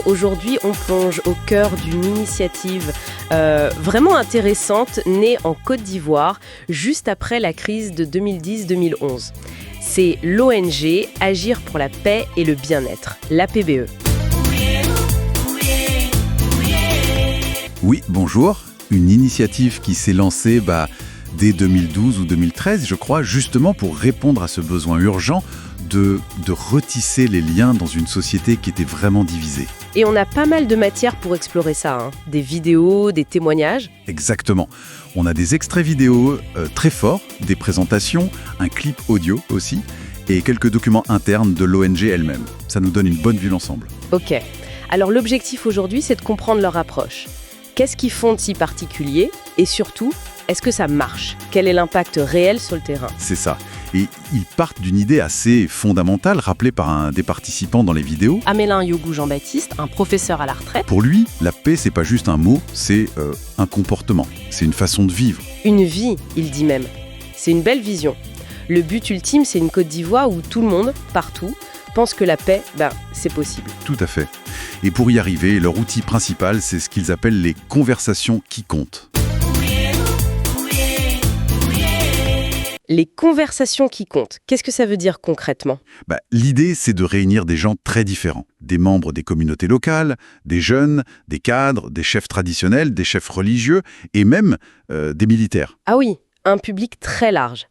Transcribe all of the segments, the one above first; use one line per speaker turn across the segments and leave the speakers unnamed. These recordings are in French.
aujourd'hui on plonge au cœur d'une initiative vraiment intéressante née en Côte d'Ivoire juste après la crise de 2010-2011. C'est l'ONG Agir pour la paix et le bien-être, l'APBE.
Oui, bonjour. Une initiative qui s'est lancée dès 2012 ou 2013, je crois, justement pour répondre à ce besoin urgent de retisser les liens dans une société qui était vraiment divisée.
Et on a pas mal de matière pour explorer ça, des vidéos, des témoignages.
Exactement. On a des extraits vidéo très forts, des présentations, un clip audio aussi, et quelques documents internes de l'ONG elle-même. Ça nous donne une bonne vue d'ensemble.
Ok. Alors l'objectif aujourd'hui, c'est de comprendre leur approche. Qu'est-ce qu'ils font de si particulier ? Et surtout, est-ce que ça marche ? Quel est l'impact réel sur le terrain ?
C'est ça. Et ils partent d'une idée assez fondamentale, rappelée par un des participants dans les vidéos.
Amélin Yogou Jean-Baptiste, un professeur à la retraite.
Pour lui, la paix, c'est pas juste un mot, c'est un comportement. C'est une façon de vivre.
Une vie, il dit même. C'est une belle vision. Le but ultime, c'est une Côte d'Ivoire où tout le monde, partout, pense que la paix, c'est possible.
Tout à fait. Et pour y arriver, leur outil principal, c'est ce qu'ils appellent les conversations qui comptent.
Les conversations qui comptent, qu'est-ce que ça veut dire concrètement ?
L'idée, c'est de réunir des gens très différents. Des membres des communautés locales, des jeunes, des cadres, des chefs traditionnels, des chefs religieux et même des militaires.
Ah oui, un public très large.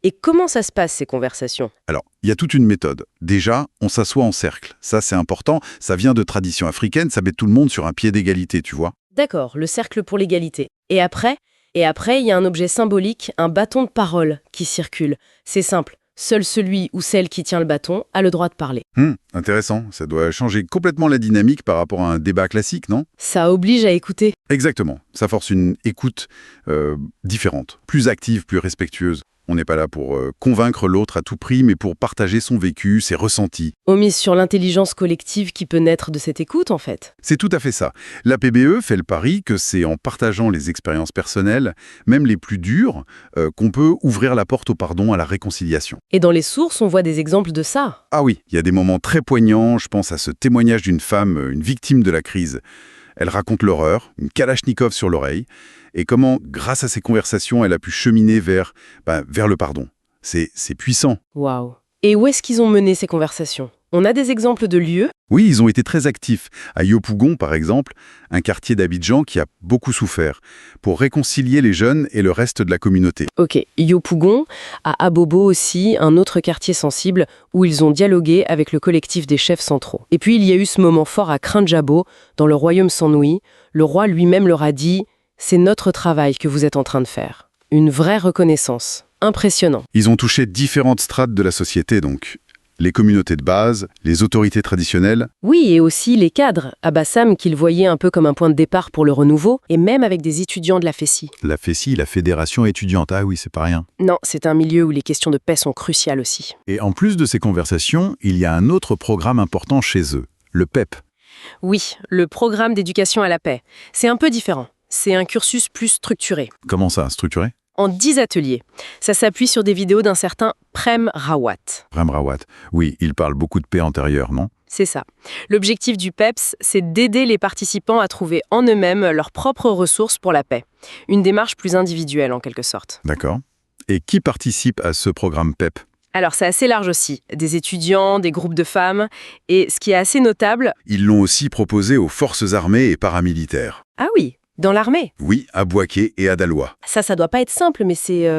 Et comment ça se passe, ces conversations ?
Alors, il y a toute une méthode. Déjà, on s'assoit en cercle. Ça, c'est important. Ça vient de tradition africaine. Ça met tout le monde sur un pied d'égalité, tu vois.
D'accord, le cercle pour l'égalité. Et après, il y a un objet symbolique, un bâton de parole qui circule. C'est simple. Seul celui ou celle qui tient le bâton a le droit de parler.
Intéressant. Ça doit changer complètement la dynamique par rapport à un débat classique, non ?
Ça oblige à écouter.
Exactement. Ça force une écoute différente, plus active, plus respectueuse. On n'est pas là pour convaincre l'autre à tout prix, mais pour partager son vécu, ses ressentis.
On mise sur l'intelligence collective qui peut naître de cette écoute, en fait.
C'est tout à fait ça. L'APBE fait le pari que c'est en partageant les expériences personnelles, même les plus dures, qu'on peut ouvrir la porte au pardon, à la réconciliation.
Et dans les sources, on voit des exemples de ça.
Ah oui, il y a des moments très poignants. Je pense à ce témoignage d'une femme, une victime de la crise. Elle raconte l'horreur, une kalachnikov sur l'oreille, et comment, grâce à ces conversations, elle a pu cheminer vers le pardon. C'est puissant.
Waouh. Et où est-ce qu'ils ont mené ces conversations ? On a des exemples de lieux ?
Oui, ils ont été très actifs. À Yopougon, par exemple, un quartier d'Abidjan qui a beaucoup souffert, pour réconcilier les jeunes et le reste de la communauté.
Ok, Yopougon, à Abobo aussi, un autre quartier sensible où ils ont dialogué avec le collectif des chefs centraux. Et puis il y a eu ce moment fort à Krinjabo, dans le royaume Sanui. Le roi lui-même leur a dit « C'est notre travail que vous êtes en train de faire ». Une vraie reconnaissance. Impressionnant.
Ils ont touché différentes strates de la société, donc. Les communautés de base, les autorités traditionnelles.
Oui, et aussi les cadres, à Bassam, qu'ils voyaient un peu comme un point de départ pour le renouveau, et même avec des étudiants de la FESI.
La FESI, la Fédération étudiante, ah oui, c'est pas rien.
Non, c'est un milieu où les questions de paix sont cruciales aussi.
Et en plus de ces conversations, il y a un autre programme important chez eux, le PEP.
Oui, le programme d'éducation à la paix. C'est un peu différent. C'est un cursus plus structuré.
Comment ça, structuré ?
En 10 ateliers. Ça s'appuie sur des vidéos d'un certain Prem Rawat.
Prem Rawat. Oui, il parle beaucoup de paix intérieure, non ?
C'est ça. L'objectif du PEPS, c'est d'aider les participants à trouver en eux-mêmes leurs propres ressources pour la paix. Une démarche plus individuelle, en quelque sorte.
D'accord. Et qui participe à ce programme PEP ?
Alors, c'est assez large aussi. Des étudiants, des groupes de femmes. Et ce qui est assez notable...
Ils l'ont aussi proposé aux forces armées et paramilitaires.
Ah oui, dans l'armée.
Oui, à Bouaké et à Daloa.
Ça doit pas être simple, mais c'est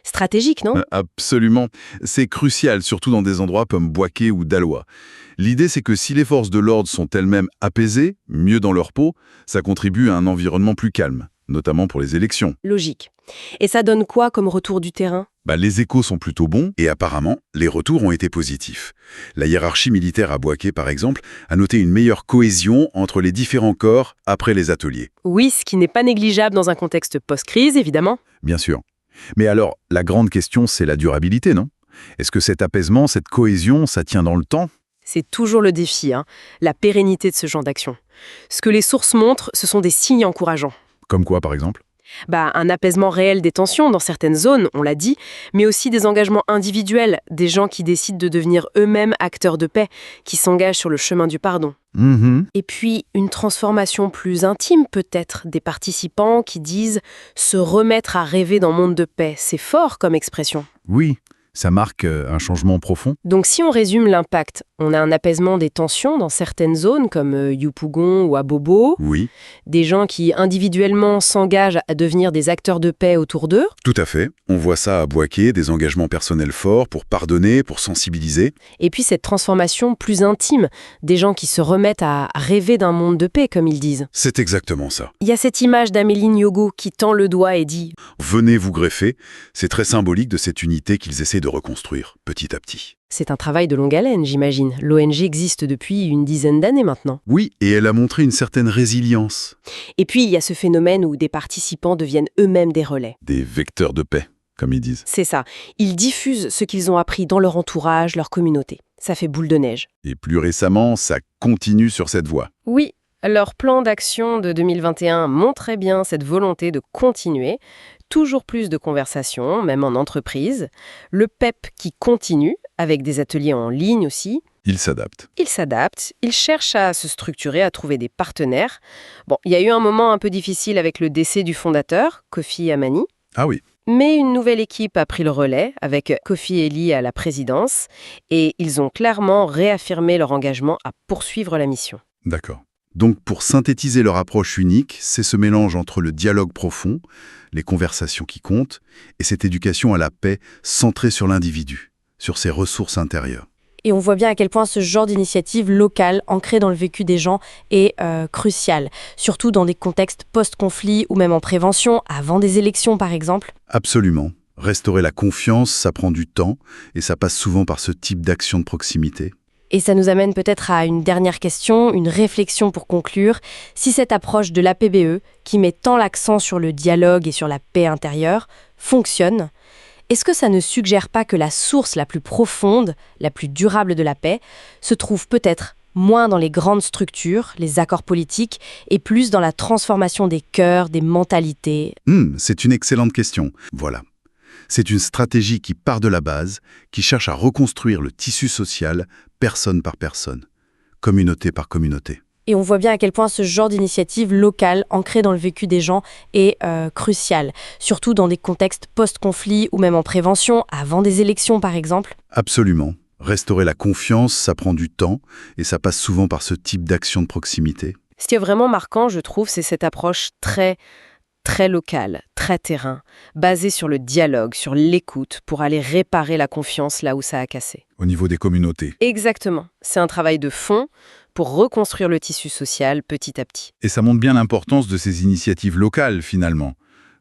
stratégique, non ?
Absolument. C'est crucial, surtout dans des endroits comme Bouaké ou Daloa. L'idée, c'est que si les forces de l'ordre sont elles-mêmes apaisées, mieux dans leur peau, ça contribue à un environnement plus calme, notamment pour les élections.
Logique. Et ça donne quoi comme retour du terrain ?
Les échos sont plutôt bons et apparemment, les retours ont été positifs. La hiérarchie militaire à Bouaké, par exemple, a noté une meilleure cohésion entre les différents corps après les ateliers.
Oui, ce qui n'est pas négligeable dans un contexte post-crise, évidemment.
Bien sûr. Mais alors, la grande question, c'est la durabilité, non ? Est-ce que cet apaisement, cette cohésion, ça tient dans le temps ?
C'est toujours le défi, la pérennité de ce genre d'action. Ce que les sources montrent, ce sont des signes encourageants.
Comme quoi, par exemple ?
Un apaisement réel des tensions dans certaines zones, on l'a dit, mais aussi des engagements individuels, des gens qui décident de devenir eux-mêmes acteurs de paix, qui s'engagent sur le chemin du pardon. Et puis, une transformation plus intime peut-être, des participants qui disent « se remettre à rêver d'un monde de paix ». C'est fort comme expression.
Oui, ça marque un changement profond.
Donc si on résume l'impact, on a un apaisement des tensions dans certaines zones comme Yopougon ou Abobo,
Oui,
des gens qui individuellement s'engagent à devenir des acteurs de paix autour d'eux,
tout à fait. On voit ça à Bouaké, des engagements personnels forts pour pardonner, pour sensibiliser.
et puis cette transformation plus intime, des gens qui se remettent à rêver d'un monde de paix, comme ils disent.
C'est exactement ça.
Il y a cette image d'Amélie Nyogo qui tend le doigt et dit
Venez vous greffer, c'est très symbolique de cette unité qu'ils essaient de reconstruire, petit à petit.
« C'est un travail de longue haleine, j'imagine. L'ONG existe depuis une dizaine d'années maintenant. »
Oui, et elle a montré une certaine résilience.
Et puis il y a ce phénomène où des participants deviennent eux-mêmes des relais.
Des vecteurs de paix, comme ils disent.
C'est ça. Ils diffusent ce qu'ils ont appris dans leur entourage, leur communauté. Ça fait boule de neige.
Et plus récemment, ça continue sur cette voie.
Oui, leur plan d'action de 2021 montrait bien cette volonté de continuer. Toujours plus de conversations, même en entreprise. Le PEP qui continue, avec des ateliers en ligne aussi.
Ils s'adaptent.
Ils s'adaptent, ils cherchent à se structurer, à trouver des partenaires. Bon, il y a eu un moment un peu difficile avec le décès du fondateur, Kofi Amani.
Ah oui,
Mais une nouvelle équipe a pris le relais, avec Kofi Eli à la présidence, et ils ont clairement réaffirmé leur engagement à poursuivre la mission.
d'accord. Donc pour synthétiser leur approche unique, c'est ce mélange entre le dialogue profond, les conversations qui comptent, et cette éducation à la paix centrée sur l'individu, sur ses ressources intérieures.
Et on voit bien à quel point ce genre d'initiative locale, ancrée dans le vécu des gens, est cruciale. Surtout dans des contextes post-conflit ou même en prévention, avant des élections par exemple.
Absolument. Restaurer la confiance, ça prend du temps, et ça passe souvent par ce type d'action de proximité.
Et ça nous amène peut-être à une dernière question, une réflexion pour conclure. Si cette approche de l'APBE, qui met tant l'accent sur le dialogue et sur la paix intérieure, fonctionne, est-ce que ça ne suggère pas que la source la plus profonde, la plus durable de la paix, se trouve peut-être moins dans les grandes structures, les accords politiques, et plus dans la transformation des cœurs, des mentalités?
C'est une excellente question. Voilà. C'est une stratégie qui part de la base, qui cherche à reconstruire le tissu social, personne par personne, communauté par communauté.
Et on voit bien à quel point ce genre d'initiative locale, ancrée dans le vécu des gens, est cruciale. Surtout dans des contextes post-conflit ou même en prévention, avant des élections par exemple.
Absolument. Restaurer la confiance, ça prend du temps, et ça passe souvent par ce type d'action de proximité.
Ce qui est vraiment marquant, je trouve, c'est cette approche très locale, très terrain, basée sur le dialogue, sur l'écoute, pour aller réparer la confiance là où ça a cassé.
Au niveau des communautés.
Exactement. C'est un travail de fond pour reconstruire le tissu social petit à petit.
Et ça montre bien l'importance de ces initiatives locales, finalement.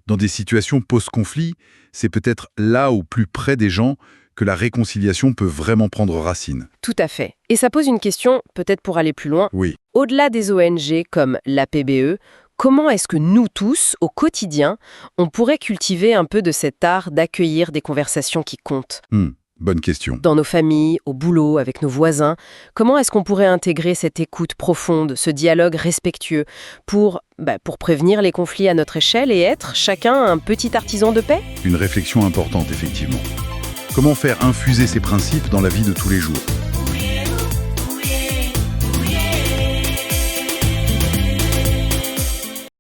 Dans des situations post-conflit, c'est peut-être là, au plus près des gens, que la réconciliation peut vraiment prendre racine.
Tout à fait. Et ça pose une question, peut-être pour aller plus loin.
Oui.
Au-delà des ONG comme l'APBE, comment est-ce que nous tous, au quotidien, on pourrait cultiver un peu de cet art d'accueillir des conversations qui comptent ?
Bonne question.
Dans nos familles, au boulot, avec nos voisins, comment est-ce qu'on pourrait intégrer cette écoute profonde, ce dialogue respectueux, pour prévenir les conflits à notre échelle et être chacun un petit artisan de paix ?
Une réflexion importante, effectivement. Comment faire infuser ces principes dans la vie de tous les jours ?